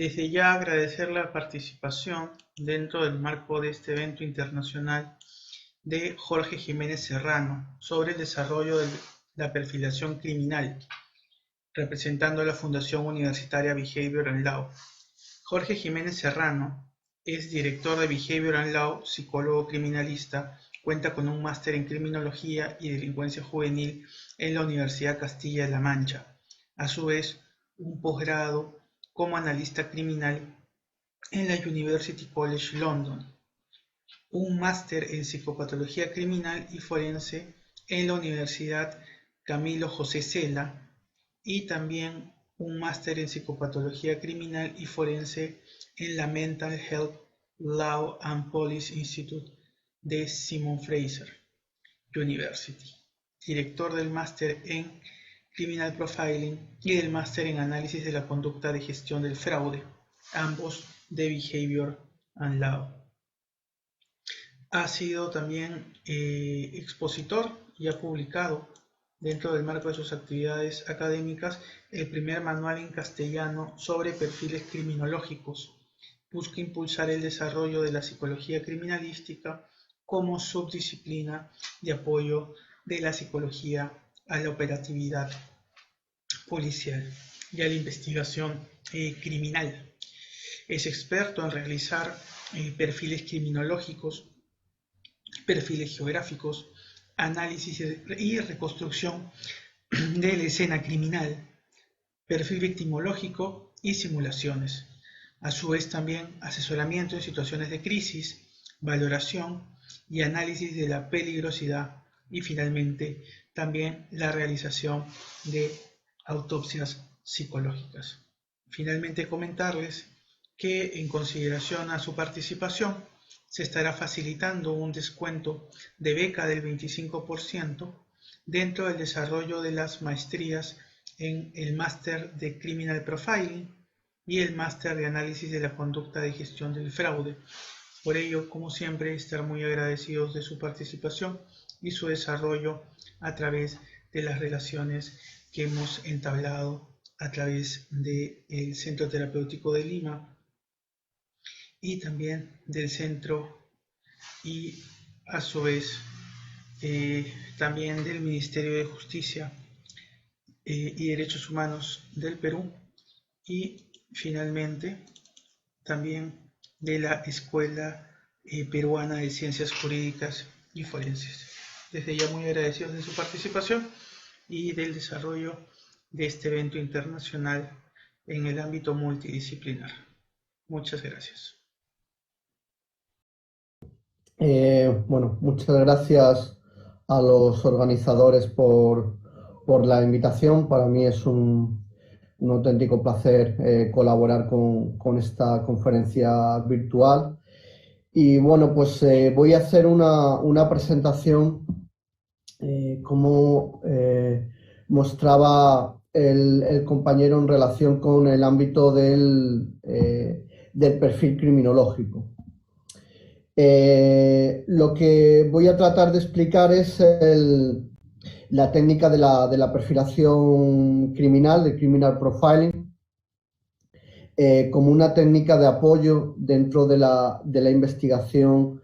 Desde ya agradecer la participación dentro del marco de este evento internacional de Jorge Jiménez Serrano sobre el desarrollo de la perfilación criminal, representando a la Fundación Universitaria Behavioral Law. Jorge Jiménez Serrano es director de Behavioral Law, psicólogo criminalista, cuenta con un máster en Criminología y Delincuencia Juvenil en la Universidad Castilla-La Mancha. A su vez, un posgrado como analista criminal en la University College London, un máster en Psicopatología Criminal y Forense en la Universidad Camilo José Cela y también un máster en Psicopatología Criminal y Forense en la Mental Health Law and Policy Institute de Simon Fraser University, director del máster en Criminal Profiling y del máster en Análisis de la Conducta de Gestión del Fraude, ambos de Behavior and Law. Ha sido también expositor y ha publicado, dentro del marco de sus actividades académicas, el primer manual en castellano sobre perfiles criminológicos. Busca impulsar el desarrollo de la psicología criminalística como subdisciplina de apoyo de la psicología a la operatividad policial y a la investigación criminal. Es experto en realizar perfiles criminológicos, perfiles geográficos, análisis y reconstrucción de la escena criminal, perfil victimológico y simulaciones. A su vez también asesoramiento en situaciones de crisis, valoración y análisis de la peligrosidad y finalmente también la realización de autopsias psicológicas. Finalmente comentarles que en consideración a su participación se estará facilitando un descuento de beca del 25% dentro del desarrollo de las maestrías en el máster de Criminal Profiling y el máster de Análisis de la Conducta de Gestión del Fraude. Por ello, como siempre, estar muy agradecidos de su participación y su desarrollo a través de las relaciones que hemos entablado a través del Centro Terapéutico de Lima y también del centro y a su vez también del Ministerio de Justicia y Derechos Humanos del Perú y finalmente también de la Escuela Peruana de Ciencias Jurídicas y Forenses. Desde ya muy agradecidos de su participación y del desarrollo de este evento internacional en el ámbito multidisciplinar. Muchas gracias. Bueno, muchas gracias a los organizadores por la invitación. Para mí es un auténtico placer colaborar con esta conferencia virtual. Y bueno, pues voy a hacer una presentación como mostraba el compañero en relación con el ámbito del perfil criminológico. Lo que voy a tratar de explicar es la técnica de la perfilación criminal, de criminal profiling, como una técnica de apoyo dentro de la investigación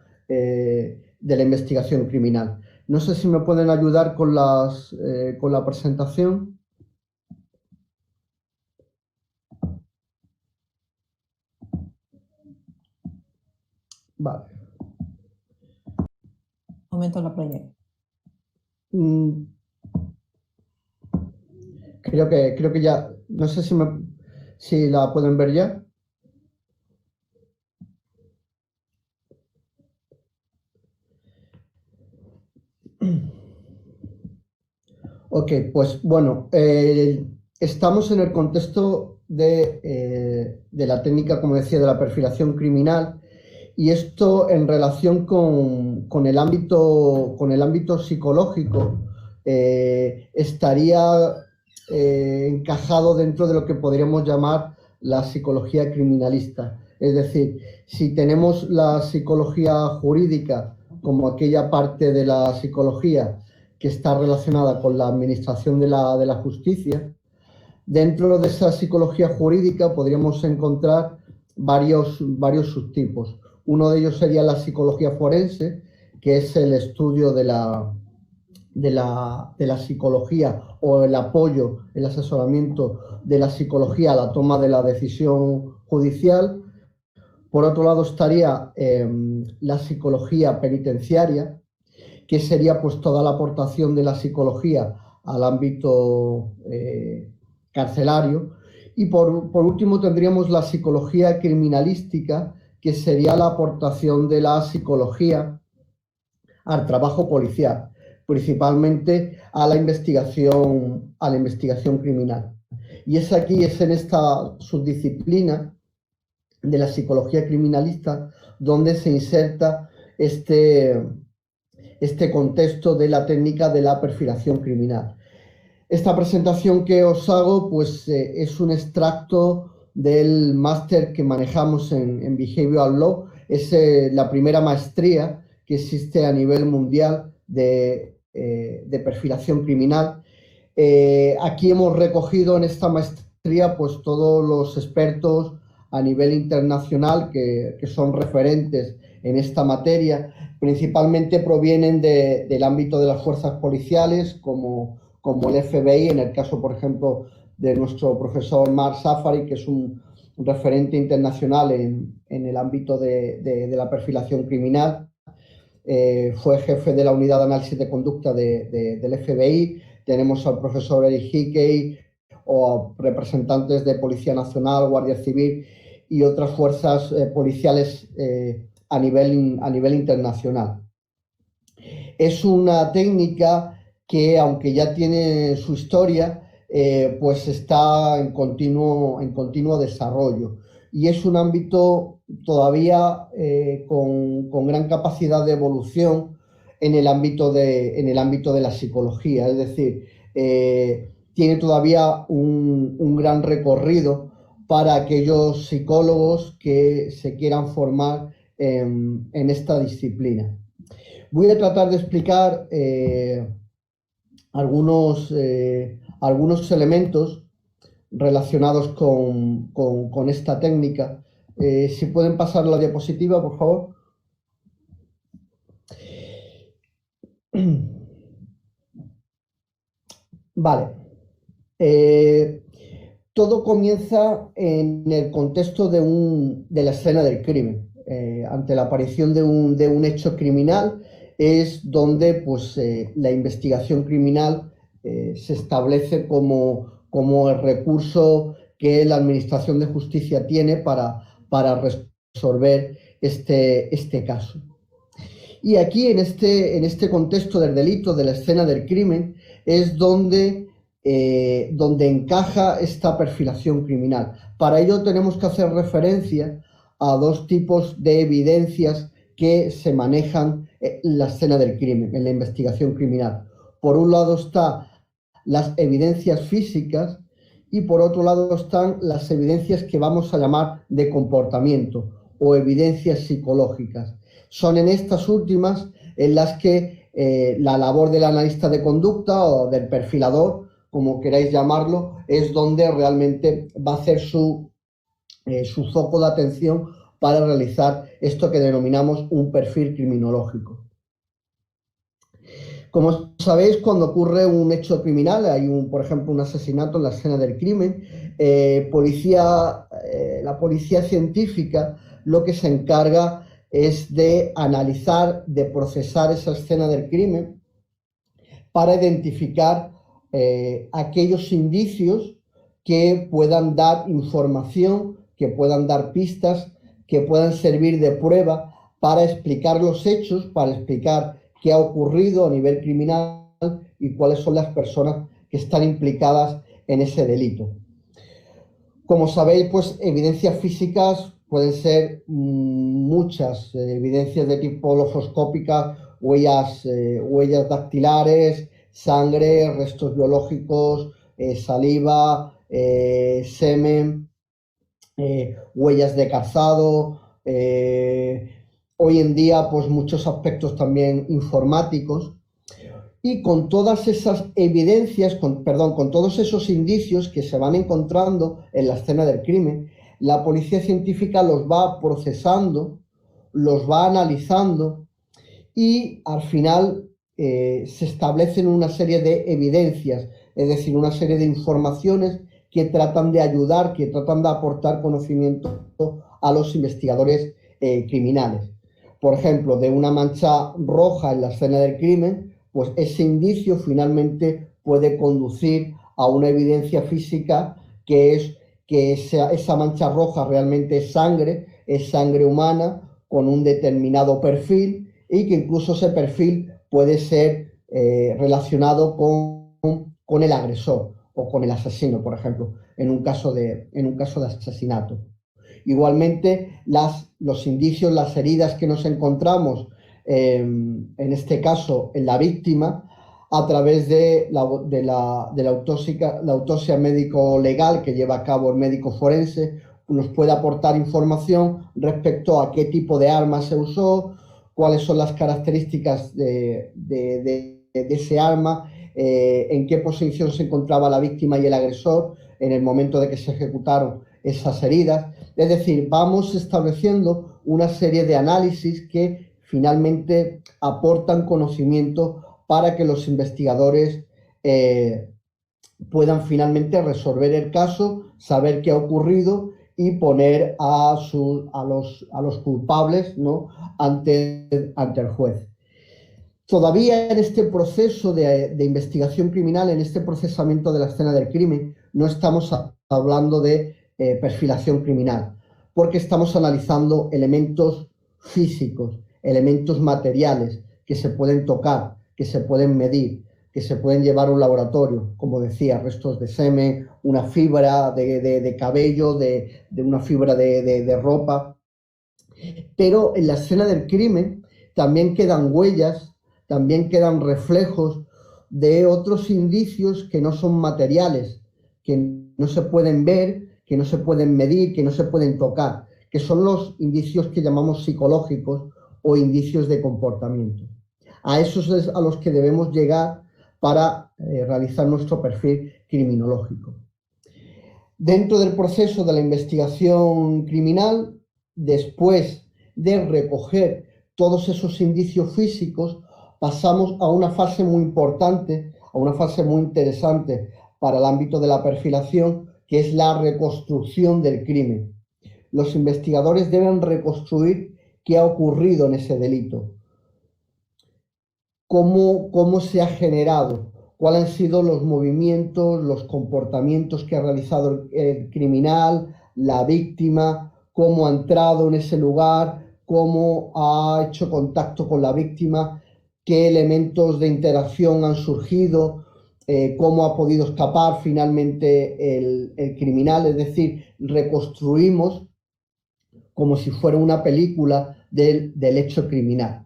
criminal. No sé si me pueden ayudar con la presentación. Vale. Aumento la playa. Creo que ya, no sé si la pueden ver ya. Ok, pues bueno, estamos en el contexto de la técnica, como decía, de la perfilación criminal, y esto en relación con el ámbito psicológico estaría encajado dentro de lo que podríamos llamar la psicología criminalista. Es decir, si tenemos la psicología jurídica como aquella parte de la psicología que está relacionada con la administración de la justicia, Dentro de esa psicología jurídica podríamos encontrar varios subtipos. Uno de ellos sería la psicología forense, que es el estudio de la psicología o el apoyo, el asesoramiento de la psicología a la toma de la decisión judicial. Por otro lado estaría la psicología penitenciaria, que sería pues toda la aportación de la psicología al ámbito carcelario. Y por último tendríamos la psicología criminalística, que sería la aportación de la psicología al trabajo policial, principalmente a la investigación criminal. Y es aquí, es en esta subdisciplina de la psicología criminalista donde se inserta este contexto de la técnica de la perfilación criminal. Esta presentación que os hago pues, es un extracto del máster que manejamos en Behavioral Law. Es la primera maestría que existe a nivel mundial de perfilación criminal. Aquí hemos recogido en esta maestría pues, todos los expertos a nivel internacional que son referentes en esta materia. Principalmente provienen del ámbito de las fuerzas policiales, como el FBI, en el caso, por ejemplo, de nuestro profesor Mark Safari, que es un referente internacional en el ámbito de la perfilación criminal. Fue jefe de la unidad de análisis de conducta del FBI. Tenemos al profesor Eric Hickey o representantes de Policía Nacional, Guardia Civil y otras fuerzas policiales a nivel internacional. Es una técnica que, aunque ya tiene su historia, pues está en continuo desarrollo. Y es un ámbito todavía con gran capacidad de evolución en el ámbito de la psicología. Es decir, tiene todavía un gran recorrido para aquellos psicólogos que se quieran formar en esta disciplina. Voy a tratar de explicar algunos elementos relacionados con esta técnica. Si pueden pasar la diapositiva, por favor. Vale. Todo comienza en el contexto de la escena del crimen. Ante la aparición de un hecho criminal es donde pues, la investigación criminal se establece como el recurso que la Administración de Justicia tiene para resolver este caso. Y aquí, en este contexto del delito, de la escena del crimen, es donde encaja esta perfilación criminal. Para ello tenemos que hacer referencia a dos tipos de evidencias que se manejan en la escena del crimen, en la investigación criminal. Por un lado están las evidencias físicas y por otro lado están las evidencias que vamos a llamar de comportamiento o evidencias psicológicas. Son en estas últimas en las que la labor del analista de conducta o del perfilador, como queráis llamarlo, es donde realmente va a hacer su foco de atención para realizar esto que denominamos un perfil criminológico. Como sabéis, cuando ocurre un hecho criminal, hay por ejemplo, un asesinato en la escena del crimen, la policía científica lo que se encarga es de analizar, de procesar esa escena del crimen para identificar aquellos indicios que puedan dar información, que puedan dar pistas, que puedan servir de prueba para explicar los hechos, para explicar qué ha ocurrido a nivel criminal y cuáles son las personas que están implicadas en ese delito. Como sabéis, pues evidencias físicas pueden ser muchas, evidencias de tipo logoscópica, huellas dactilares, sangre, restos biológicos, saliva, semen, huellas de calzado, hoy en día pues muchos aspectos también informáticos. Y con todas esas evidencias, con todos esos indicios que se van encontrando en la escena del crimen, la policía científica los va procesando, los va analizando y al final se establecen una serie de evidencias, es decir, una serie de informaciones que tratan de ayudar, que tratan de aportar conocimiento a los investigadores criminales. Por ejemplo, de una mancha roja en la escena del crimen, pues ese indicio finalmente puede conducir a una evidencia física que es que esa mancha roja realmente es sangre humana con un determinado perfil y que incluso ese perfil puede ser relacionado con el agresor o con el asesino, por ejemplo, en un caso de asesinato. Igualmente, los indicios, las heridas que nos encontramos, en este caso en la víctima, a través de la autopsia médico-legal que lleva a cabo el médico forense, nos puede aportar información respecto a qué tipo de arma se usó, cuáles son las características de ese arma, en qué posición se encontraba la víctima y el agresor en el momento de que se ejecutaron esas heridas. Es decir, vamos estableciendo una serie de análisis que finalmente aportan conocimiento para que los investigadores puedan finalmente resolver el caso, saber qué ha ocurrido y poner a los culpables, ¿no?, ante el juez. Todavía en este proceso de investigación criminal, en este procesamiento de la escena del crimen, no estamos hablando de perfilación criminal, porque estamos analizando elementos físicos, elementos materiales que se pueden tocar, que se pueden medir, que se pueden llevar a un laboratorio, como decía, restos de semen, una fibra de cabello, de una fibra de ropa. Pero en la escena del crimen también quedan huellas, también quedan reflejos de otros indicios que no son materiales, que no se pueden ver, que no se pueden medir, que no se pueden tocar, que son los indicios que llamamos psicológicos o indicios de comportamiento. A esos es a los que debemos llegar para realizar nuestro perfil criminológico. Dentro del proceso de la investigación criminal, después de recoger todos esos indicios físicos, pasamos a una fase muy importante, a una fase muy interesante para el ámbito de la perfilación, que es la reconstrucción del crimen. Los investigadores deben reconstruir qué ha ocurrido en ese delito, cómo se ha generado, cuáles han sido los movimientos, los comportamientos que ha realizado el criminal, la víctima, cómo ha entrado en ese lugar, cómo ha hecho contacto con la víctima, qué elementos de interacción han surgido, cómo ha podido escapar finalmente el criminal. Es decir, reconstruimos como si fuera una película del hecho criminal.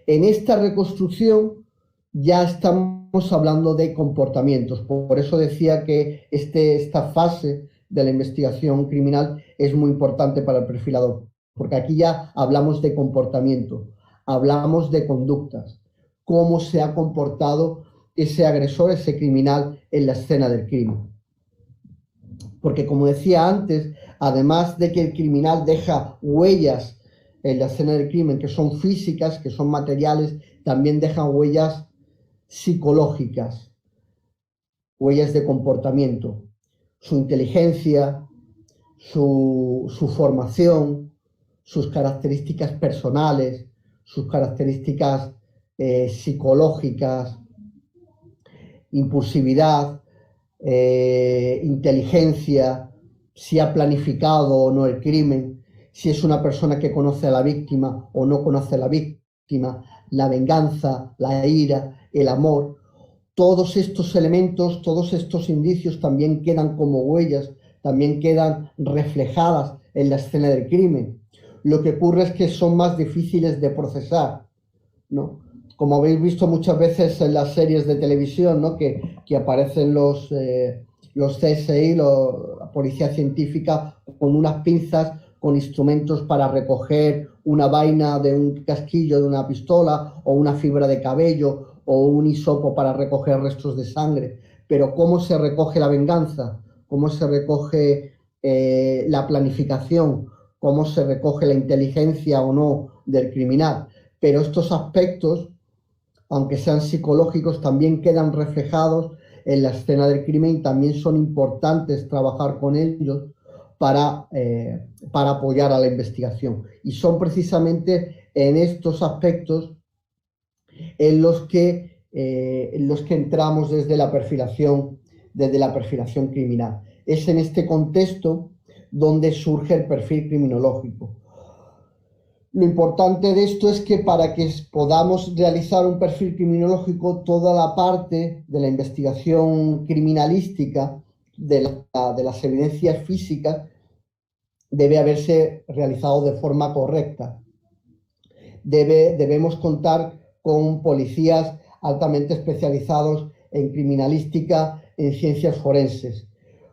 En esta reconstrucción ya estamos hablando de comportamientos. Por eso decía que esta fase de la investigación criminal es muy importante para el perfilador, porque aquí ya hablamos de comportamiento, hablamos de conductas, cómo se ha comportado ese agresor, ese criminal en la escena del crimen. Porque, como decía antes, además de que el criminal deja huellas en la escena del crimen que son físicas, que son materiales, también dejan huellas psicológicas, huellas de comportamiento, su inteligencia, su formación, sus características personales, sus características psicológicas, impulsividad, inteligencia, si ha planificado o no el crimen, si es una persona que conoce a la víctima o no conoce a la víctima, la venganza, la ira, el amor. Todos estos elementos, todos estos indicios también quedan como huellas, también quedan reflejadas en la escena del crimen. Lo que ocurre es que son más difíciles de procesar, ¿no? Como habéis visto muchas veces en las series de televisión, ¿no?, que aparecen los CSI, la policía científica, con unas pinzas, con instrumentos para recoger una vaina de un casquillo de una pistola o una fibra de cabello o un hisopo para recoger restos de sangre, pero cómo se recoge la venganza, cómo se recoge la planificación, cómo se recoge la inteligencia o no del criminal. Pero estos aspectos, aunque sean psicológicos, también quedan reflejados en la escena del crimen y también son importantes trabajar con ellos para apoyar a la investigación. Y son precisamente en estos aspectos en los que entramos desde la perfilación criminal. Es en este contexto donde surge el perfil criminológico. Lo importante de esto es que para que podamos realizar un perfil criminológico, toda la parte de la investigación criminalística, de las evidencias físicas, debe haberse realizado de forma correcta. Debemos contar con policías altamente especializados en criminalística, en ciencias forenses.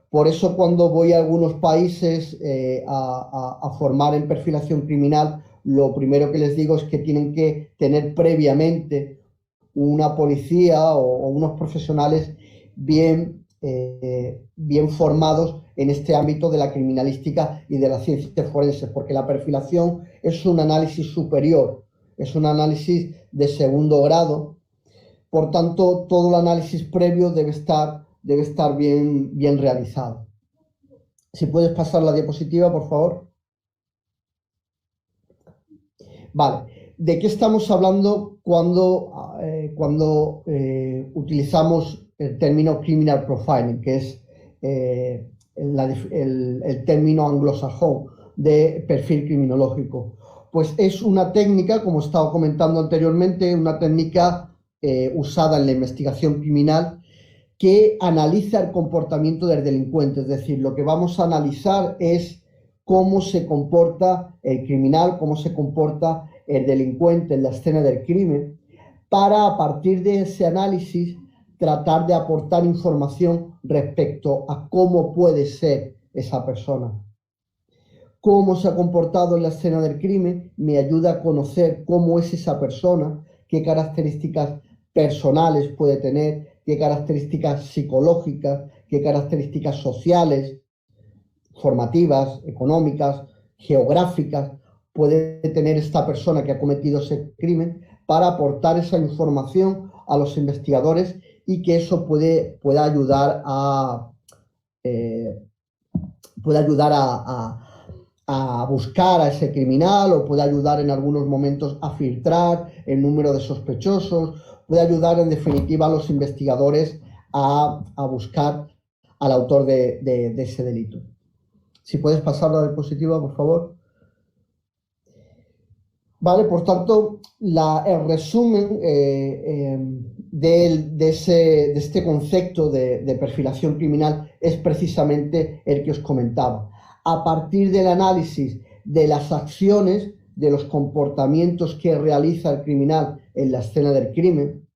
Por eso cuando voy a algunos países a formar en perfilación criminal, lo primero que les digo es que tienen que tener previamente una policía o unos profesionales bien formados en este ámbito de la criminalística y de las ciencias forenses, porque la perfilación es un análisis superior, es un análisis de segundo grado. Por tanto, todo el análisis previo debe estar bien realizado. Si puedes pasar la diapositiva, por favor. Vale, ¿de qué estamos hablando cuando utilizamos el término criminal profiling, que es el término anglosajón de perfil criminológico? Pues es una técnica, como estaba comentando anteriormente, una técnica usada en la investigación criminal que analiza el comportamiento del delincuente. Es decir, lo que vamos a analizar es cómo se comporta el criminal, cómo se comporta el delincuente en la escena del crimen, para a partir de ese análisis tratar de aportar información respecto a cómo puede ser esa persona. Cómo se ha comportado en la escena del crimen me ayuda a conocer cómo es esa persona, qué características personales puede tener, qué características psicológicas, qué características sociales, formativas, económicas, geográficas puede tener esta persona que ha cometido ese crimen, para aportar esa información a los investigadores y que eso pueda ayudar a buscar a ese criminal, o puede ayudar en algunos momentos a filtrar el número de sospechosos, puede ayudar en definitiva a los investigadores a buscar al autor de ese delito. Si puedes pasar la diapositiva, por favor. Vale, por tanto, el resumen de este concepto de perfilación criminal es precisamente el que os comentaba. A partir del análisis de las acciones, de los comportamientos que realiza el criminal en la escena del crimen,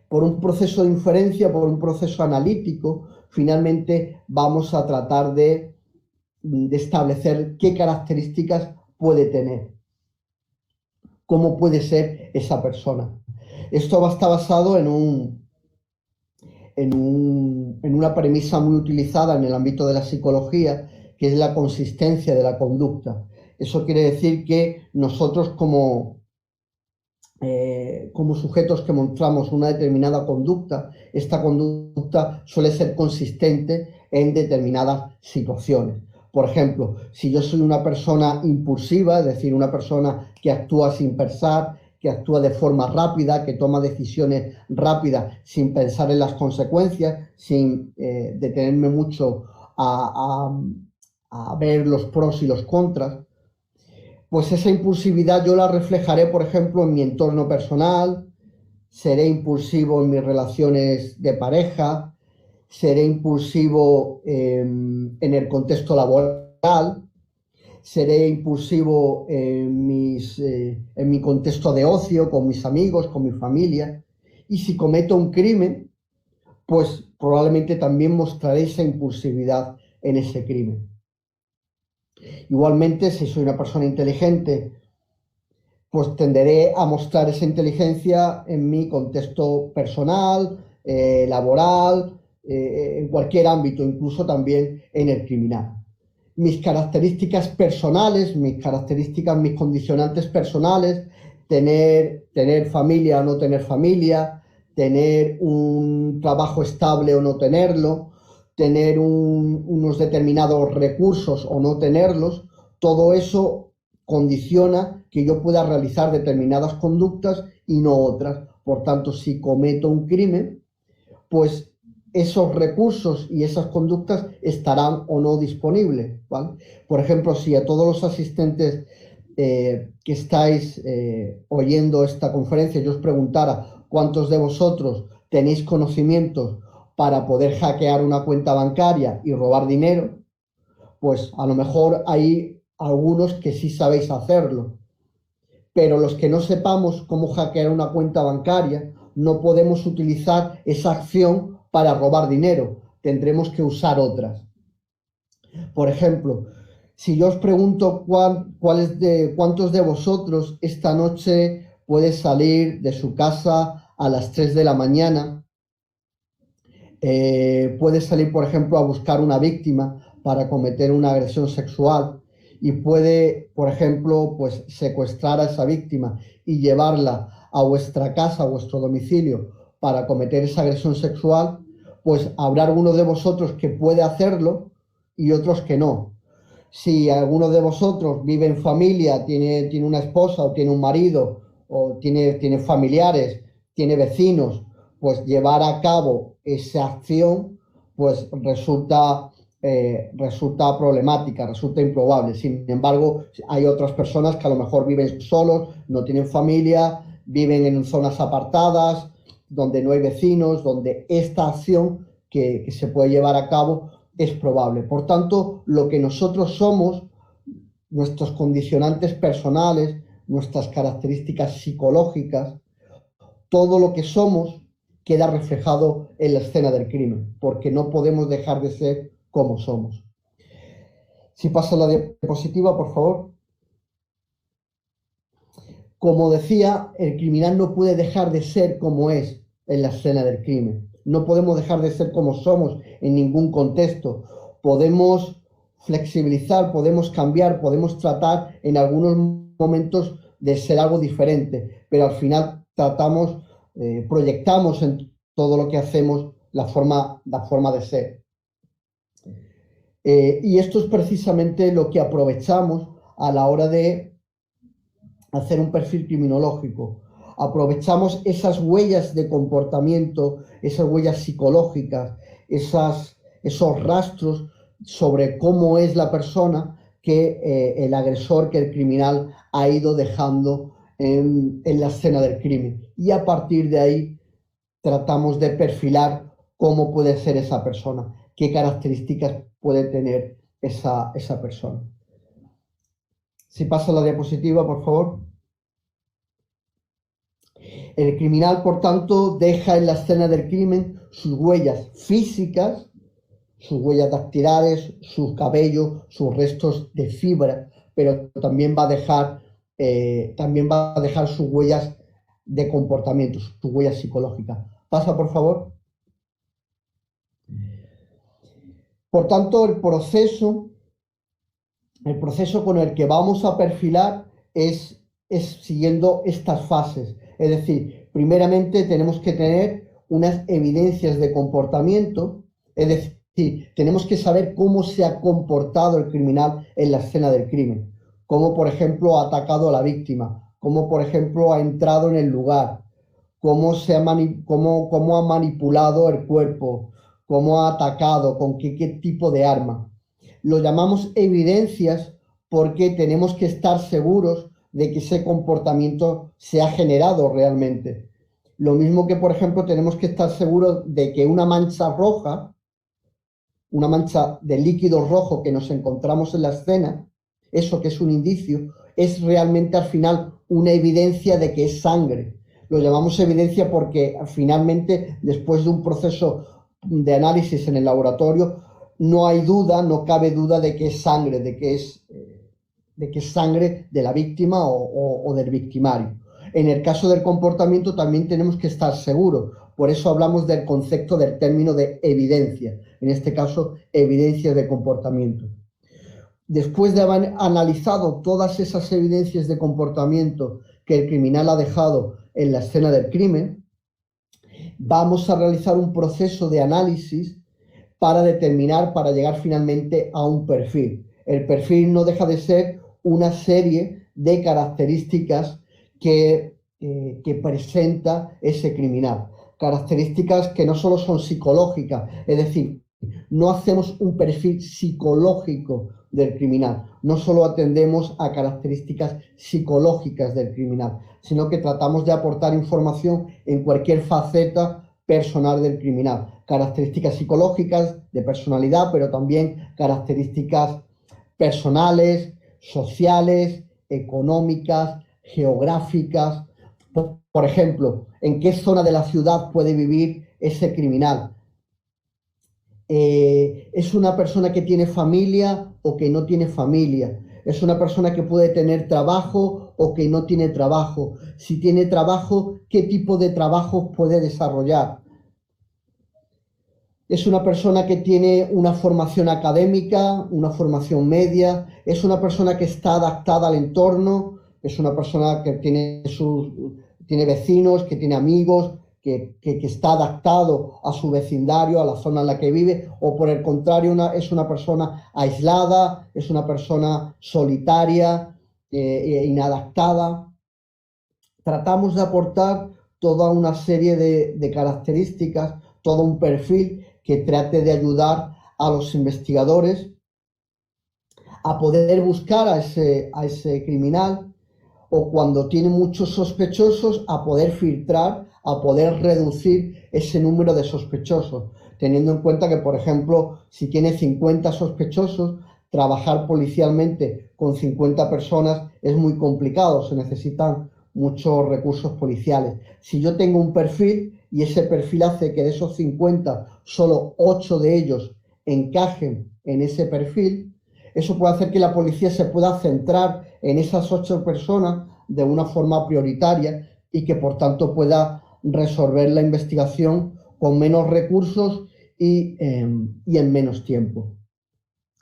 por un proceso de inferencia, por un proceso analítico, finalmente vamos a tratar de establecer qué características puede tener, cómo puede ser esa persona. Esto está basado en una premisa muy utilizada en el ámbito de la psicología, que es la consistencia de la conducta. Eso quiere decir que nosotros como sujetos que mostramos una determinada conducta, esta conducta suele ser consistente en determinadas situaciones. Por ejemplo, si yo soy una persona impulsiva, es decir, una persona que actúa sin pensar, que actúa de forma rápida, que toma decisiones rápidas sin pensar en las consecuencias, sin detenerme mucho a ver los pros y los contras, pues esa impulsividad yo la reflejaré, por ejemplo, en mi entorno personal, seré impulsivo en mis relaciones de pareja, seré impulsivo en el contexto laboral, seré impulsivo en mi contexto de ocio, con mis amigos, con mi familia. Y si cometo un crimen, pues probablemente también mostraré esa impulsividad en ese crimen. Igualmente, si soy una persona inteligente, pues tenderé a mostrar esa inteligencia en mi contexto personal, laboral, en cualquier ámbito, incluso también en el criminal. Mis características personales, mis condicionantes personales, tener familia o no tener familia, tener un trabajo estable o no tenerlo, tener unos determinados recursos o no tenerlos, todo eso condiciona que yo pueda realizar determinadas conductas y no otras. Por tanto, si cometo un crimen, pues esos recursos y esas conductas estarán o no disponibles, ¿vale? Por ejemplo, si a todos los asistentes que estáis oyendo esta conferencia yo os preguntara cuántos de vosotros tenéis conocimientos para poder hackear una cuenta bancaria y robar dinero, pues a lo mejor hay algunos que sí sabéis hacerlo, pero los que no sepamos cómo hackear una cuenta bancaria, no podemos utilizar esa acción para robar dinero, tendremos que usar otras. Por ejemplo, si yo os pregunto cuántos de vosotros esta noche puede salir de su casa a las 3 de la mañana, puede salir, por ejemplo, a buscar una víctima para cometer una agresión sexual y puede, por ejemplo, pues secuestrar a esa víctima y llevarla a vuestra casa, a vuestro domicilio para cometer esa agresión sexual, pues habrá algunos de vosotros que puede hacerlo y otros que no. Si alguno de vosotros vive en familia, tiene una esposa o tiene un marido o tiene familiares, tiene vecinos, pues llevar a cabo esa acción pues resulta problemática, resulta improbable. Sin embargo, hay otras personas que a lo mejor viven solos, no tienen familia, viven en zonas apartadas, donde no hay vecinos, donde esta acción que se puede llevar a cabo es probable. Por tanto, lo que nosotros somos, nuestros condicionantes personales, nuestras características psicológicas, todo lo que somos queda reflejado en la escena del crimen, porque no podemos dejar de ser como somos. Si pasa la diapositiva, por favor. Como decía, el criminal no puede dejar de ser como es en la escena del crimen. No podemos dejar de ser como somos en ningún contexto. Podemos flexibilizar, podemos cambiar, podemos tratar en algunos momentos de ser algo diferente, pero al final proyectamos en todo lo que hacemos la forma de ser. Y esto es precisamente lo que aprovechamos a la hora de hacer un perfil criminológico. Aprovechamos esas huellas de comportamiento, esas huellas psicológicas, esos rastros sobre cómo es la persona que el agresor, que el criminal ha ido dejando en la escena del crimen. Y a partir de ahí tratamos de perfilar cómo puede ser esa persona, qué características puede tener esa persona. Si pasa la diapositiva, por favor. El criminal, por tanto, deja en la escena del crimen sus huellas físicas, sus huellas dactilares, sus cabellos, sus restos de fibra, pero también va a dejar sus huellas de comportamiento, sus huellas psicológicas. Pasa, por favor. Por tanto, el proceso con el que vamos a perfilar es siguiendo estas fases. Es decir, primeramente tenemos que tener unas evidencias de comportamiento, es decir, tenemos que saber cómo se ha comportado el criminal en la escena del crimen, cómo, por ejemplo, ha atacado a la víctima, cómo, por ejemplo, ha entrado en el lugar, cómo ha manipulado el cuerpo, cómo ha atacado, con qué tipo de arma. Lo llamamos evidencias porque tenemos que estar seguros de que ese comportamiento se ha generado realmente. Lo mismo que, por ejemplo, tenemos que estar seguros de que una mancha roja, una mancha de líquido rojo que nos encontramos en la escena, eso que es un indicio, es realmente al final una evidencia de que es sangre. Lo llamamos evidencia porque finalmente, después de un proceso de análisis en el laboratorio, no hay duda, no cabe duda de que es sangre, de que es de que es sangre de la víctima o del victimario. En el caso del comportamiento también tenemos que estar seguros. Por eso hablamos del concepto del término de evidencia. En este caso, evidencias de comportamiento. Después de haber analizado todas esas evidencias de comportamiento que el criminal ha dejado en la escena del crimen, vamos a realizar un proceso de análisis para determinar, para llegar finalmente a un perfil. El perfil no deja de ser una serie de características que presenta ese criminal. Características que no solo son psicológicas, es decir, no hacemos un perfil psicológico del criminal, no solo atendemos a características psicológicas del criminal, sino que tratamos de aportar información en cualquier faceta personal del criminal, características psicológicas de personalidad, pero también características personales, sociales, económicas, geográficas. Por ejemplo, ¿en qué zona de la ciudad puede vivir ese criminal? ¿Es una persona que tiene familia o que no tiene familia? ¿Es una persona que puede tener trabajo o que no tiene trabajo? Si tiene trabajo, ¿qué tipo de trabajo puede desarrollar? ¿Es una persona que tiene una formación académica, una formación media? ¿Es una persona que está adaptada al entorno? ¿Es una persona que tiene vecinos, que tiene amigos, que está adaptado a su vecindario, a la zona en la que vive? ¿O por el contrario, es una persona aislada, es una persona solitaria, inadaptada? Tratamos de aportar toda una serie de características, todo un perfil que trate de ayudar a los investigadores a poder buscar a ese criminal, o cuando tiene muchos sospechosos, a poder filtrar, a poder reducir ese número de sospechosos, teniendo en cuenta que, por ejemplo, si tiene 50 sospechosos, trabajar policialmente con 50 personas es muy complicado, se necesitan muchos recursos policiales. Si yo tengo un perfil y ese perfil hace que de esos 50 solo 8 de ellos encajen en ese perfil, eso puede hacer que la policía se pueda centrar en esas 8 personas de una forma prioritaria y que por tanto pueda resolver la investigación con menos recursos y en menos tiempo.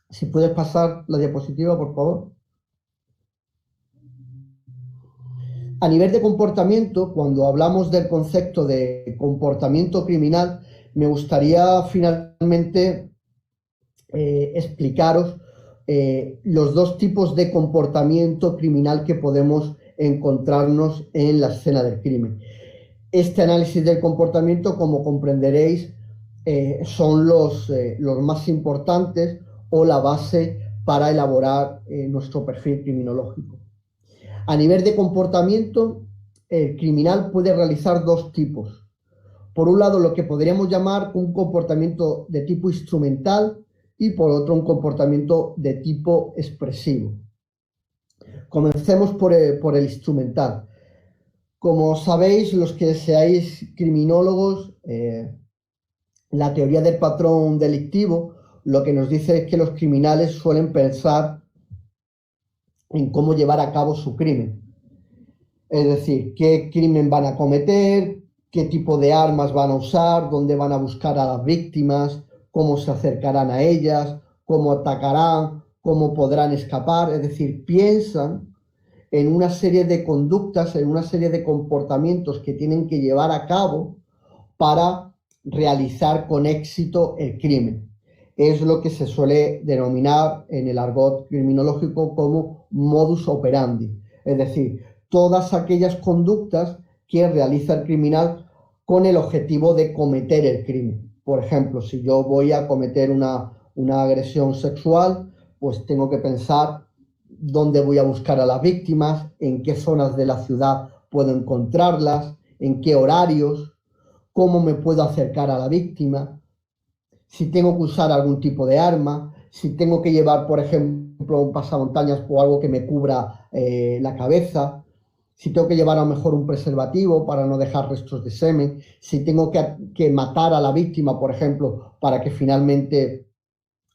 Si puedes pasar la diapositiva, por favor. A nivel de comportamiento, cuando hablamos del concepto de comportamiento criminal, me gustaría finalmente explicaros los dos tipos de comportamiento criminal que podemos encontrarnos en la escena del crimen. Este análisis del comportamiento, como comprenderéis, son los más importantes o la base para elaborar nuestro perfil criminológico. A nivel de comportamiento, el criminal puede realizar dos tipos. Por un lado, lo que podríamos llamar un comportamiento de tipo instrumental y por otro, un comportamiento de tipo expresivo. Comencemos por el instrumental. Como sabéis, los que seáis criminólogos, la teoría del patrón delictivo lo que nos dice es que los criminales suelen pensar en cómo llevar a cabo su crimen. Es decir, qué crimen van a cometer, qué tipo de armas van a usar, dónde van a buscar a las víctimas, cómo se acercarán a ellas, cómo atacarán, cómo podrán escapar. Es decir, piensan en una serie de conductas, en una serie de comportamientos que tienen que llevar a cabo para realizar con éxito el crimen. Es lo que se suele denominar en el argot criminológico como modus operandi, es decir, todas aquellas conductas que realiza el criminal con el objetivo de cometer el crimen. Por ejemplo, si yo voy a cometer una agresión sexual, pues tengo que pensar dónde voy a buscar a las víctimas, en qué zonas de la ciudad puedo encontrarlas, en qué horarios, cómo me puedo acercar a la víctima, si tengo que usar algún tipo de arma, si tengo que llevar, por ejemplo, un pasamontañas o algo que me cubra la cabeza, si tengo que llevar a lo mejor un preservativo para no dejar restos de semen, si tengo que matar a la víctima, por ejemplo, para que finalmente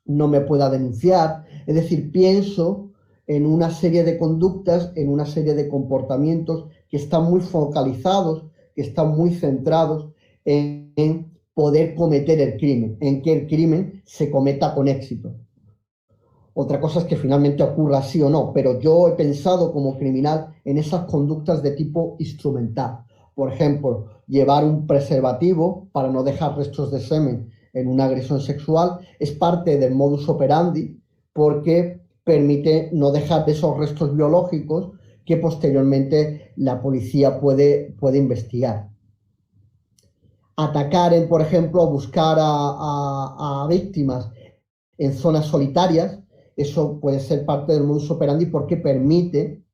no me pueda denunciar. Es decir, pienso en una serie de conductas, en una serie de comportamientos que están muy focalizados, que están muy centrados en poder cometer el crimen, en que el crimen se cometa con éxito. Otra cosa es que finalmente ocurra sí o no, pero yo he pensado como criminal en esas conductas de tipo instrumental. Por ejemplo, llevar un preservativo para no dejar restos de semen en una agresión sexual es parte del modus operandi porque permite no dejar esos restos biológicos que posteriormente la policía puede investigar. Atacar, por ejemplo, buscar a víctimas en zonas solitarias, eso puede ser parte del modus operandi porque permite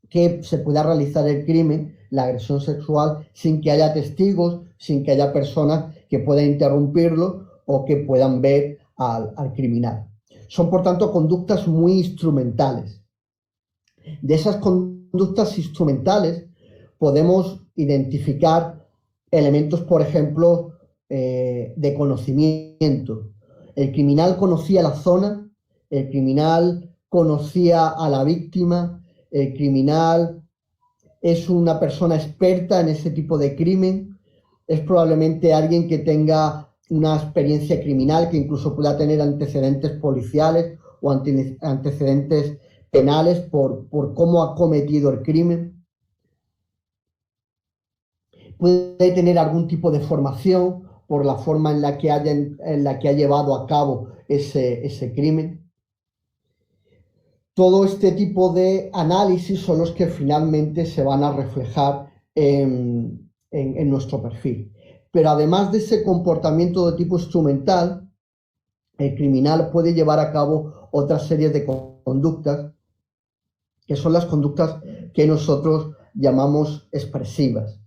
que se pueda realizar el crimen, la agresión sexual, sin que haya testigos, sin que haya personas que puedan interrumpirlo o que puedan ver al criminal. Son, por tanto, conductas muy instrumentales. De esas conductas instrumentales podemos identificar elementos, por ejemplo, de conocimiento. El criminal conocía la zona, el criminal conocía a la víctima, el criminal es una persona experta en ese tipo de crimen, es probablemente alguien que tenga una experiencia criminal, que incluso pueda tener antecedentes policiales o antecedentes penales por cómo ha cometido el crimen. Puede tener algún tipo de formación por la forma en la que ha llevado a cabo ese crimen. Todo este tipo de análisis son los que finalmente se van a reflejar en nuestro perfil. Pero además de ese comportamiento de tipo instrumental, el criminal puede llevar a cabo otra serie de conductas, que son las conductas que nosotros llamamos expresivas.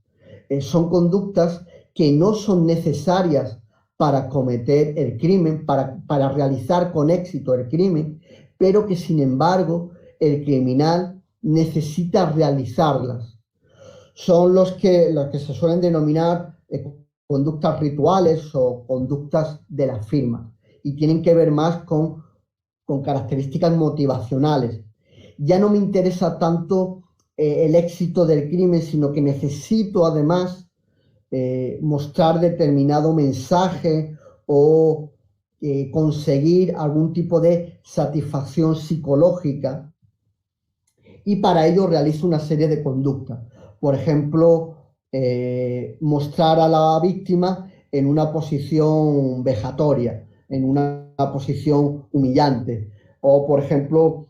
Son conductas que no son necesarias para cometer el crimen, para realizar con éxito el crimen, pero que sin embargo el criminal necesita realizarlas. Son los que se suelen denominar conductas rituales o conductas de la firma y tienen que ver más con características motivacionales. Ya no me interesa tanto el éxito del crimen, sino que necesito además mostrar determinado mensaje o conseguir algún tipo de satisfacción psicológica, y para ello realizo una serie de conductas. Por ejemplo, mostrar a la víctima en una posición vejatoria, en una posición humillante, o por ejemplo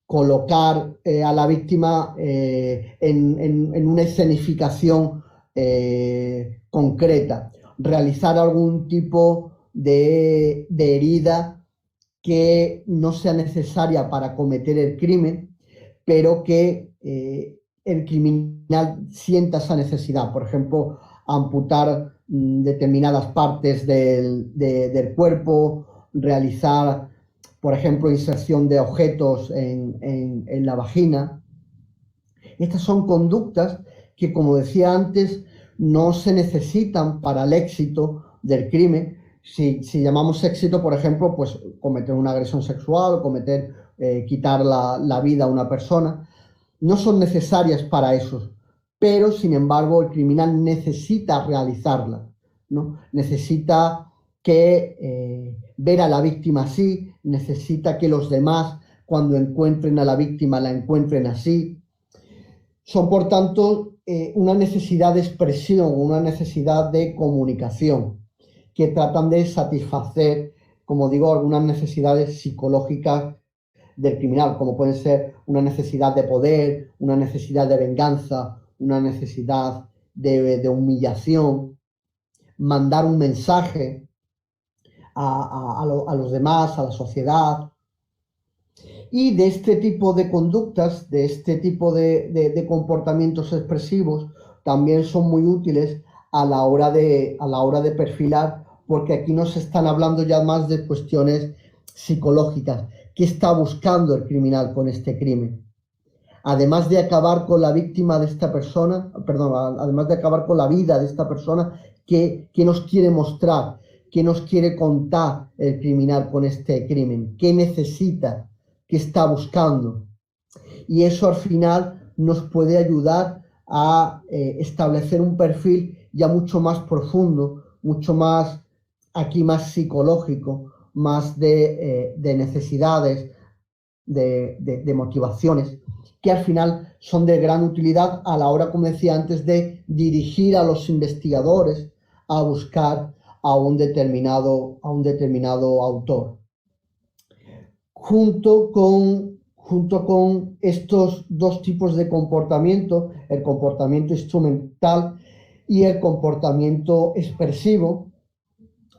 colocar a la víctima en una escenificación concreta, realizar algún tipo de herida que no sea necesaria para cometer el crimen, pero que el criminal sienta esa necesidad. Por ejemplo, amputar determinadas partes del cuerpo, realizar, por ejemplo, inserción de objetos en la vagina. Estas son conductas que, como decía antes, no se necesitan para el éxito del crimen. Si llamamos éxito, por ejemplo, pues cometer una agresión sexual, quitar la vida a una persona, no son necesarias para eso, pero sin embargo el criminal necesita realizarla, ¿no? Necesita ver a la víctima así, necesita que los demás, cuando encuentren a la víctima, la encuentren así. Son, por tanto, una necesidad de expresión, una necesidad de comunicación, que tratan de satisfacer, como digo, algunas necesidades psicológicas del criminal, como pueden ser una necesidad de poder, una necesidad de venganza, una necesidad de humillación, mandar un mensaje a los demás, a la sociedad. Y de este tipo de conductas, de este tipo de comportamientos expresivos, también son muy útiles a la hora de perfilar, porque aquí nos están hablando ya más de cuestiones psicológicas. ¿Qué está buscando el criminal con este crimen? Además de acabar con la víctima de esta persona, además de acabar con la vida de esta persona, ¿qué nos quiere mostrar? qué nos quiere contar el criminal con este crimen, qué necesita, qué está buscando. Y eso al final nos puede ayudar a establecer un perfil ya mucho más profundo, mucho más, aquí más psicológico, más de necesidades, de motivaciones, que al final son de gran utilidad a la hora, como decía antes, de dirigir a los investigadores a buscar a un determinado autor. Junto con estos dos tipos de comportamiento, el comportamiento instrumental y el comportamiento expresivo,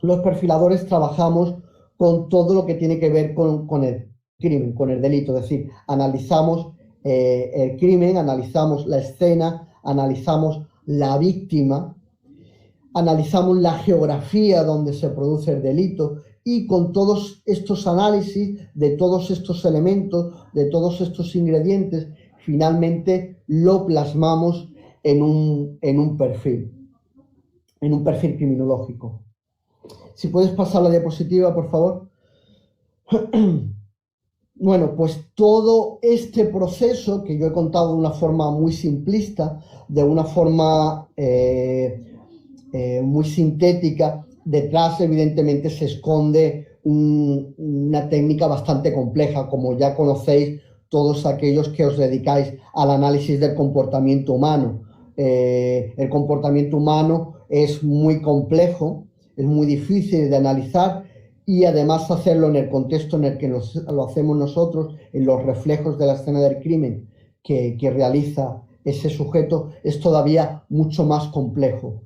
los perfiladores trabajamos con todo lo que tiene que ver con el crimen, con el delito, es decir, analizamos el crimen, analizamos la escena, analizamos la víctima, analizamos la geografía donde se produce el delito, y con todos estos análisis de todos estos elementos, de todos estos ingredientes, finalmente lo plasmamos en un perfil criminológico. Si puedes pasar la diapositiva, por favor. Bueno, pues todo este proceso que yo he contado de una forma muy simplista, de una forma muy sintética, detrás evidentemente se esconde una técnica bastante compleja, como ya conocéis todos aquellos que os dedicáis al análisis del comportamiento humano. El comportamiento humano es muy complejo, es muy difícil de analizar, y además hacerlo en el contexto en el que lo hacemos nosotros, en los reflejos de la escena del crimen que realiza ese sujeto, es todavía mucho más complejo.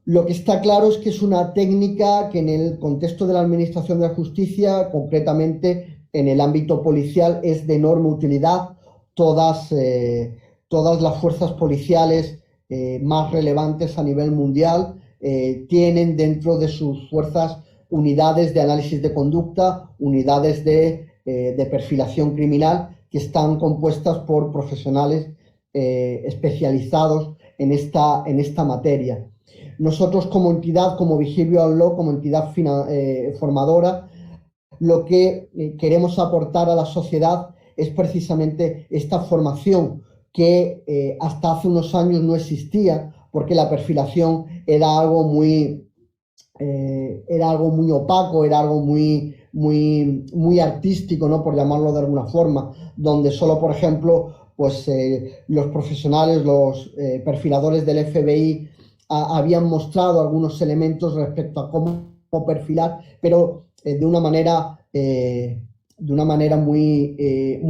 Lo que está claro es que es una técnica que en el contexto de la administración de la justicia, concretamente en el ámbito policial, es de enorme utilidad. Todas las fuerzas policiales más relevantes a nivel mundial tienen dentro de sus fuerzas unidades de análisis de conducta, unidades de perfilación criminal, que están compuestas por profesionales especializados en esta materia. Nosotros como entidad, como Behavioral Law, como entidad formadora, lo que queremos aportar a la sociedad es precisamente esta formación que hasta hace unos años no existía, porque la perfilación era algo muy opaco, era algo muy artístico, ¿no?, por llamarlo de alguna forma, donde solo, por ejemplo, pues los profesionales, los perfiladores del FBI habían mostrado algunos elementos respecto a cómo perfilar, pero de una manera muy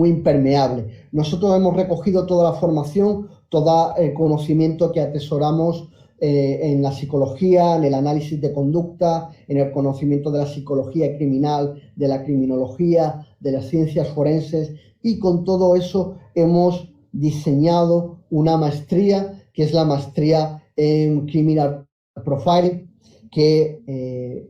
impermeable. Nosotros hemos recogido toda la formación, todo el conocimiento que atesoramos en la psicología, en el análisis de conducta, en el conocimiento de la psicología criminal, de la criminología, de las ciencias forenses, y con todo eso hemos diseñado una maestría, que es la maestría en Criminal Profiling, que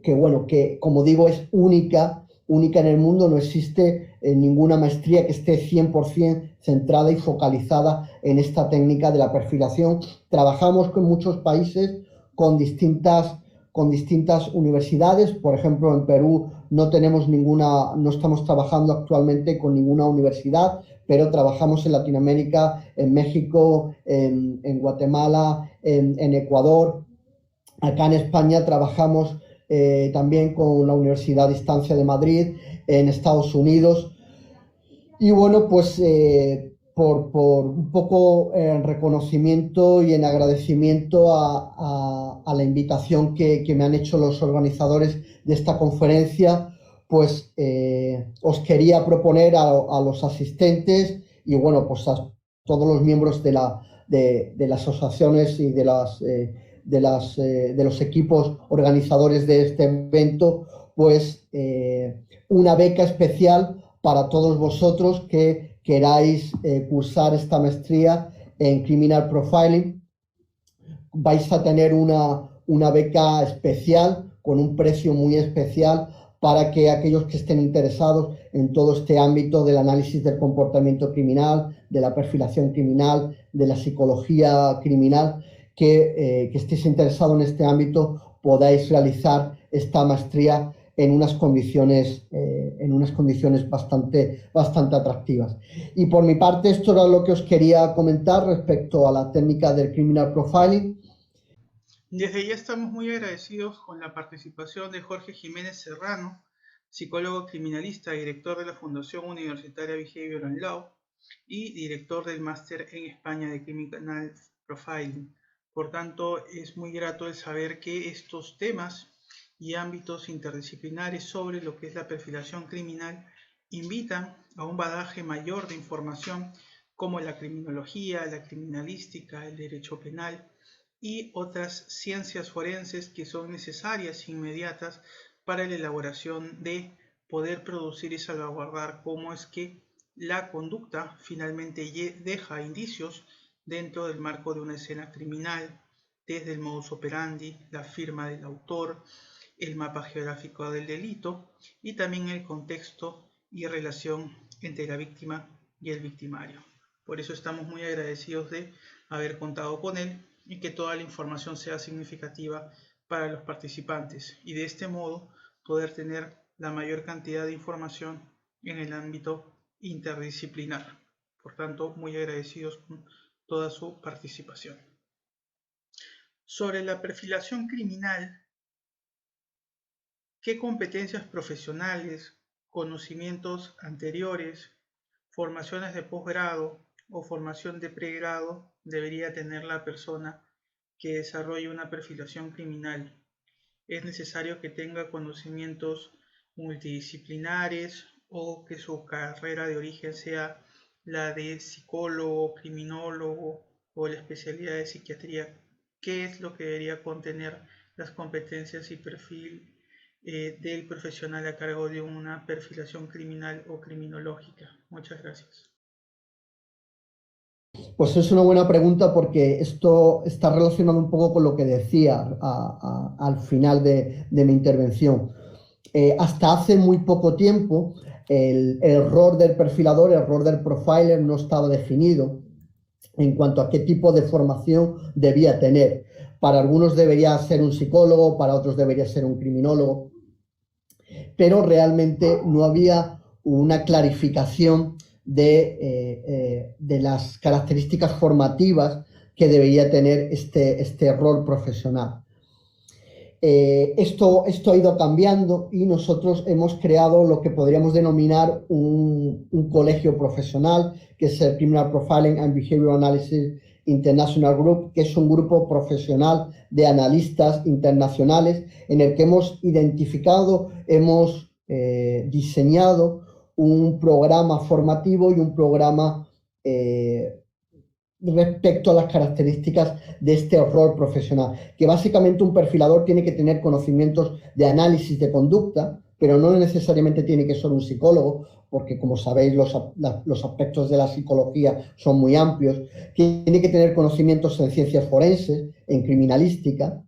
como digo, es única en el mundo. No existe ninguna maestría que esté 100% centrada y focalizada en esta técnica de la perfilación. Trabajamos con muchos países, con distintas universidades. Por ejemplo, en Perú no estamos trabajando actualmente con ninguna universidad, pero trabajamos en Latinoamérica, en México, en Guatemala, en Ecuador. Acá en España trabajamos también con la Universidad Distancia de Madrid, en Estados Unidos. Y bueno, pues por un poco en reconocimiento y en agradecimiento a la invitación que me han hecho los organizadores de esta conferencia, pues os quería proponer a los asistentes y bueno, pues a todos los miembros de las asociaciones y de los equipos organizadores de este evento, pues una beca especial para todos vosotros que queráis cursar esta maestría en Criminal Profiling. Vais a tener una beca especial con un precio muy especial para que aquellos que estén interesados en todo este ámbito del análisis del comportamiento criminal, de la perfilación criminal, de la psicología criminal, que estéis interesados en este ámbito, podáis realizar esta maestría en unas condiciones bastante atractivas. Y por mi parte, esto era lo que os quería comentar respecto a la técnica del Criminal Profiling. Desde ya estamos muy agradecidos con la participación de Jorge Jiménez Serrano, psicólogo criminalista, director de la Fundación Universitaria Behavioral Law y director del Máster en España de Criminal Profiling. Por tanto, es muy grato el saber que estos temas y ámbitos interdisciplinares sobre lo que es la perfilación criminal invitan a un bagaje mayor de información como la criminología, la criminalística, el derecho penal y otras ciencias forenses que son necesarias e inmediatas para la elaboración de poder producir y salvaguardar cómo es que la conducta finalmente deja indicios dentro del marco de una escena criminal, desde el modus operandi, la firma del autor, el mapa geográfico del delito y también el contexto y relación entre la víctima y el victimario. Por eso estamos muy agradecidos de haber contado con él y que toda la información sea significativa para los participantes y de este modo poder tener la mayor cantidad de información en el ámbito interdisciplinar. Por tanto, muy agradecidos con toda su participación. Sobre la perfilación criminal, ¿qué competencias profesionales, conocimientos anteriores, formaciones de posgrado o formación de pregrado debería tener la persona que desarrolle una perfilación criminal? ¿Es necesario que tenga conocimientos multidisciplinares o que su carrera de origen sea la de psicólogo, criminólogo o la especialidad de psiquiatría? ¿Qué es lo que debería contener las competencias y perfil del profesional a cargo de una perfilación criminal o criminológica? Muchas gracias. Pues es una buena pregunta porque esto está relacionado un poco con lo que decía al final de mi intervención. Hasta hace muy poco tiempo el rol del perfilador, el rol del profiler no estaba definido en cuanto a qué tipo de formación debía tener. Para algunos debería ser un psicólogo, para otros debería ser un criminólogo, pero realmente no había una clarificación de las características formativas que debería tener este rol profesional. Esto ha ido cambiando y nosotros hemos creado lo que podríamos denominar un colegio profesional, que es el Criminal Profiling and Behavioral Analysis International Group, que es un grupo profesional de analistas internacionales en el que hemos identificado, hemos diseñado un programa formativo y un programa respecto a las características de este rol profesional, que básicamente un perfilador tiene que tener conocimientos de análisis de conducta, pero no necesariamente tiene que ser un psicólogo, porque como sabéis los aspectos de la psicología son muy amplios, tiene que tener conocimientos en ciencias forenses, en criminalística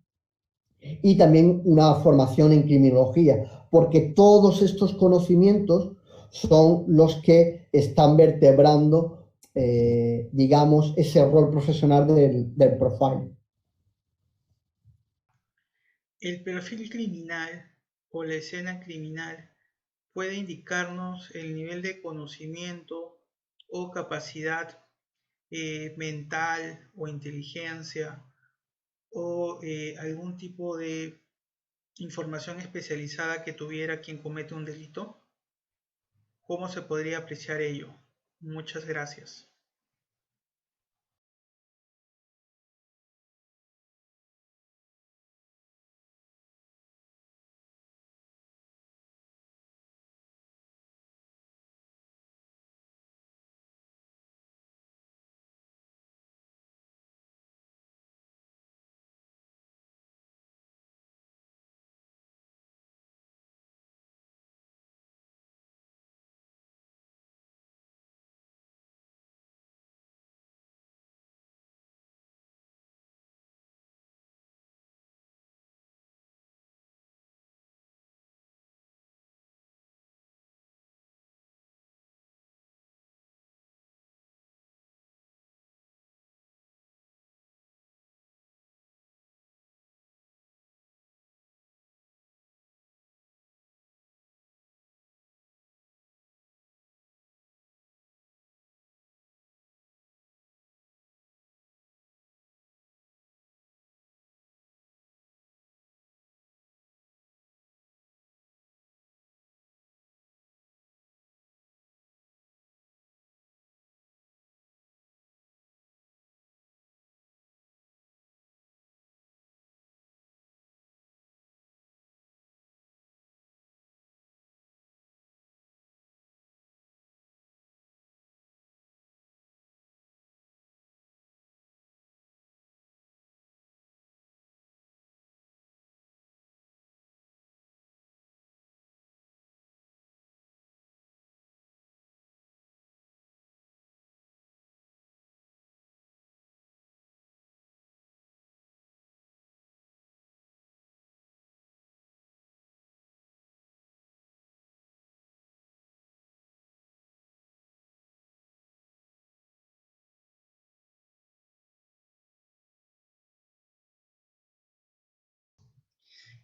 y también una formación en criminología, porque todos estos conocimientos son los que están vertebrando digamos, ese rol profesional del profile. El perfil criminal o la escena criminal puede indicarnos el nivel de conocimiento o capacidad mental o inteligencia o algún tipo de información especializada que tuviera quien comete un delito. ¿Cómo se podría apreciar ello? Muchas gracias.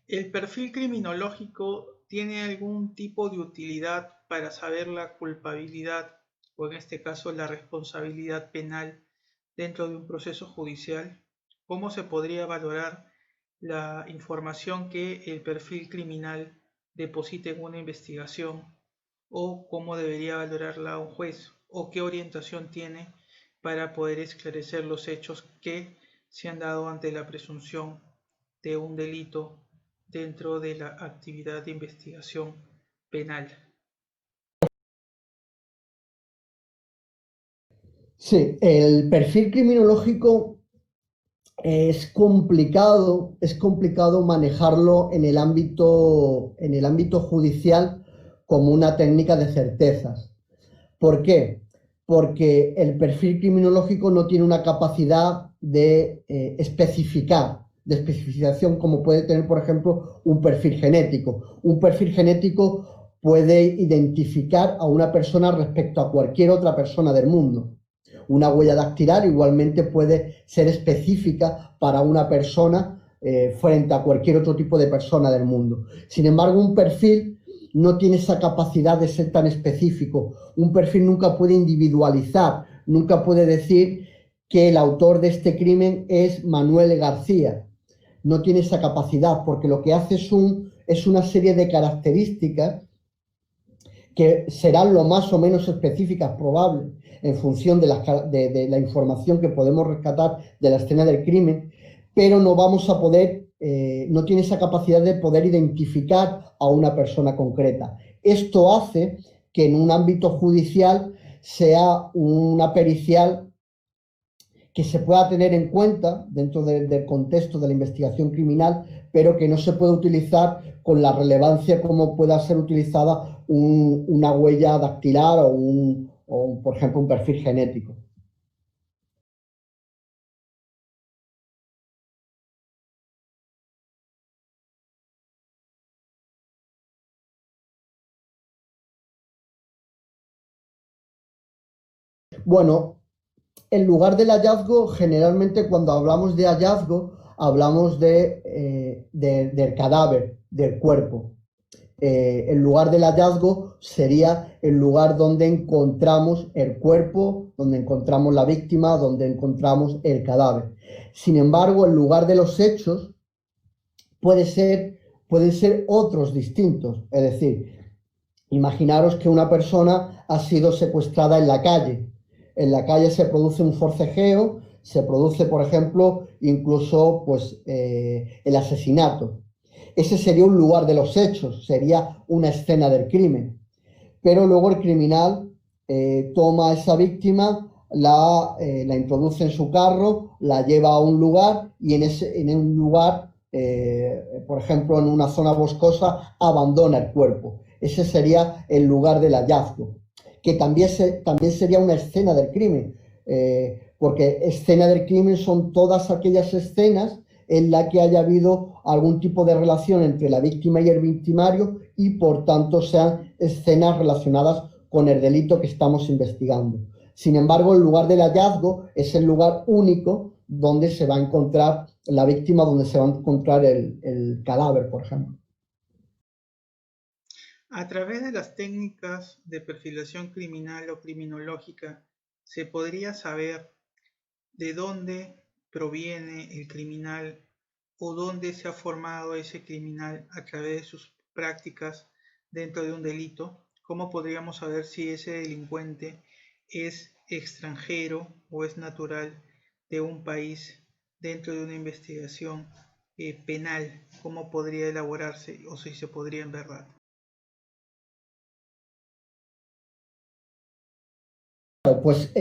¿El perfil criminológico tiene algún tipo de utilidad para saber la culpabilidad o en este caso la responsabilidad penal dentro de un proceso judicial? ¿Cómo se podría valorar la información que el perfil criminal deposita en una investigación o cómo debería valorarla un juez o qué orientación tiene para poder esclarecer los hechos que se han dado ante la presunción de un delito dentro de la actividad de investigación penal? Sí, el perfil criminológico es complicado manejarlo en el ámbito judicial como una técnica de certezas. ¿Por qué? Porque el perfil criminológico no tiene una capacidad de especificación como puede tener, por ejemplo, un perfil genético. Un perfil genético puede identificar a una persona respecto a cualquier otra persona del mundo. Una huella dactilar igualmente puede ser específica para una persona frente a cualquier otro tipo de persona del mundo. Sin embargo, un perfil no tiene esa capacidad de ser tan específico. Un perfil nunca puede individualizar, nunca puede decir que el autor de este crimen es Manuel García. No tiene esa capacidad porque lo que hace es una serie de características que serán lo más o menos específicas probable en función de la información que podemos rescatar de la escena del crimen, pero no vamos a poder, no tiene esa capacidad de poder identificar a una persona concreta. Esto hace que en un ámbito judicial sea una pericial que se pueda tener en cuenta dentro del contexto de la investigación criminal, pero que no se puede utilizar con la relevancia como pueda ser utilizada una huella dactilar o, por ejemplo, un perfil genético. Bueno, el lugar del hallazgo, generalmente cuando hablamos de hallazgo, hablamos del cadáver, del cuerpo. El lugar del hallazgo sería el lugar donde encontramos el cuerpo, donde encontramos la víctima, donde encontramos el cadáver. Sin embargo, el lugar de los hechos pueden ser otros distintos. Es decir, imaginaros que una persona ha sido secuestrada en la calle. En la calle se produce un forcejeo, se produce, por ejemplo, incluso pues, el asesinato. Ese sería un lugar de los hechos, sería una escena del crimen. Pero luego el criminal toma a esa víctima, la introduce en su carro, la lleva a un lugar y en un lugar, por ejemplo, en una zona boscosa, abandona el cuerpo. Ese sería el lugar del hallazgo, que también sería una escena del crimen, porque escena del crimen son todas aquellas escenas en la que haya habido algún tipo de relación entre la víctima y el victimario y por tanto sean escenas relacionadas con el delito que estamos investigando. Sin embargo, el lugar del hallazgo es el lugar único donde se va a encontrar la víctima, donde se va a encontrar el cadáver, por ejemplo. A través de las técnicas de perfilación criminal o criminológica, se podría saber de dónde proviene el criminal o dónde se ha formado ese criminal a través de sus prácticas dentro de un delito. ¿Cómo podríamos saber si ese delincuente es extranjero o es natural de un país dentro de una investigación penal? ¿Cómo podría elaborarse o si se podría en verdad? Pues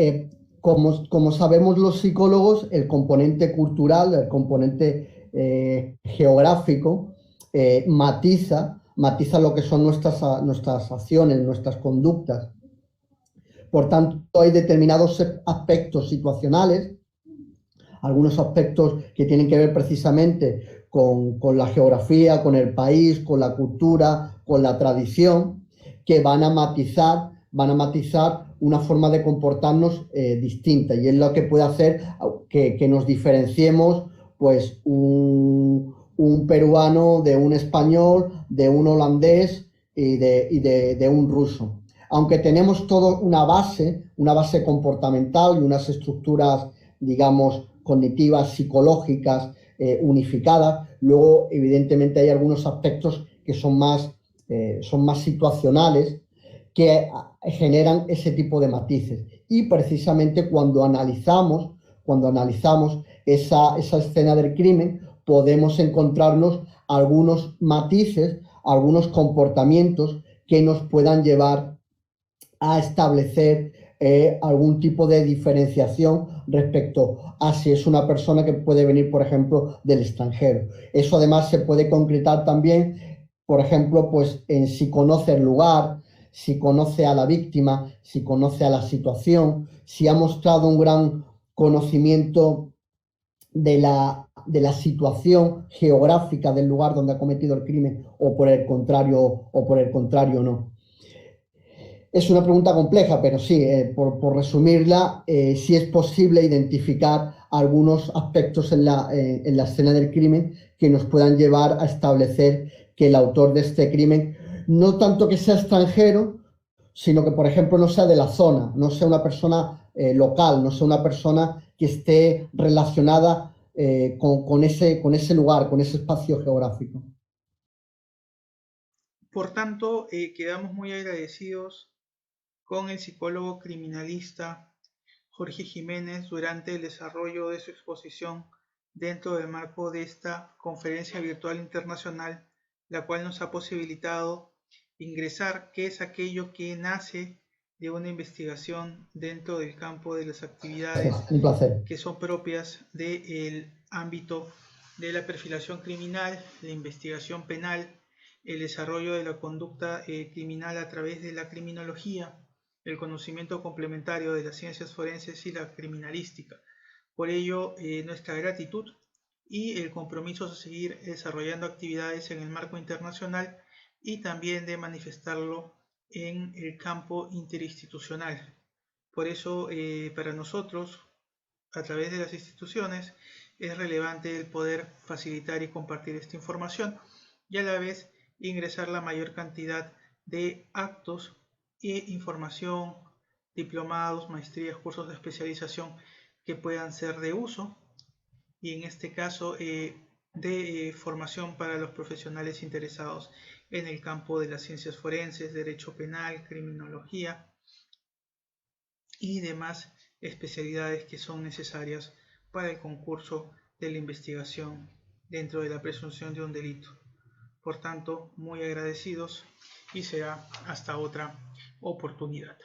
como sabemos los psicólogos, el componente cultural, el componente geográfico, matiza lo que son nuestras acciones, nuestras conductas. Por tanto, hay determinados aspectos situacionales, algunos aspectos que tienen que ver precisamente con la geografía, con el país, con la cultura, con la tradición, que van a matizar una forma de comportarnos distinta, y es lo que puede hacer que nos diferenciemos pues un peruano, de un español, de un holandés y de un ruso. Aunque tenemos todo una base comportamental y unas estructuras, digamos, cognitivas, psicológicas, unificadas, luego evidentemente hay algunos aspectos que son más situacionales, que generan ese tipo de matices. Y precisamente cuando analizamos esa escena del crimen, podemos encontrarnos algunos matices, algunos comportamientos que nos puedan llevar a establecer algún tipo de diferenciación respecto a si es una persona que puede venir, por ejemplo, del extranjero. Eso además se puede concretar también, por ejemplo, pues en si conoce el lugar, si conoce a la víctima, si conoce a la situación, si ha mostrado un gran conocimiento de la situación geográfica del lugar donde ha cometido el crimen o por el contrario no. Es una pregunta compleja, pero sí, por resumirla, sí es posible identificar algunos aspectos en la escena del crimen que nos puedan llevar a establecer que el autor de este crimen, no tanto que sea extranjero, sino que, por ejemplo, no sea de la zona, no sea una persona local, no sea una persona que esté relacionada con ese lugar, con ese espacio geográfico. Por tanto, quedamos muy agradecidos con el psicólogo criminalista Jorge Jiménez durante el desarrollo de su exposición dentro del marco de esta conferencia virtual internacional, la cual nos ha posibilitado ingresar qué es aquello que nace de una investigación dentro del campo de las actividades Un placer. que son propias del ámbito de la perfilación criminal, la investigación penal, el desarrollo de la conducta criminal a través de la criminología, el conocimiento complementario de las ciencias forenses y la criminalística. Por ello, nuestra gratitud y el compromiso de seguir desarrollando actividades en el marco internacional y también de manifestarlo en el campo interinstitucional. Por eso, para nosotros, a través de las instituciones, es relevante el poder facilitar y compartir esta información y a la vez ingresar la mayor cantidad de actos e información, diplomados, maestrías, cursos de especialización que puedan ser de uso y en este caso de formación para los profesionales interesados en el campo de las ciencias forenses, derecho penal, criminología y demás especialidades que son necesarias para el concurso de la investigación dentro de la presunción de un delito. Por tanto, muy agradecidos y será hasta otra oportunidad.